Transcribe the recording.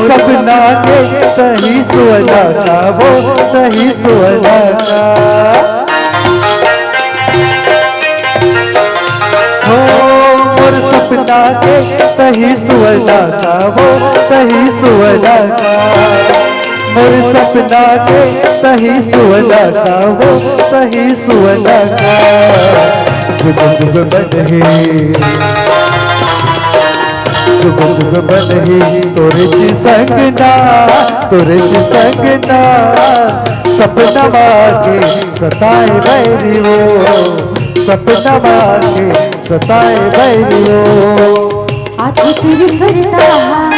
सपना के सही सुअला का, वो सही सुअला का। मोर सपना के सही सुअला का, वो सही सुअला का। मोर सपना के सही सुअला का, वो सही सुअला का। जुग जुग बदहे, जुग जुग बदहे तोरे जी संगना, तोरे जी संगना। सपना मांगे सताए बैरी वो, सपना मांगे सताए बैरी वो। आँखें तेरी करता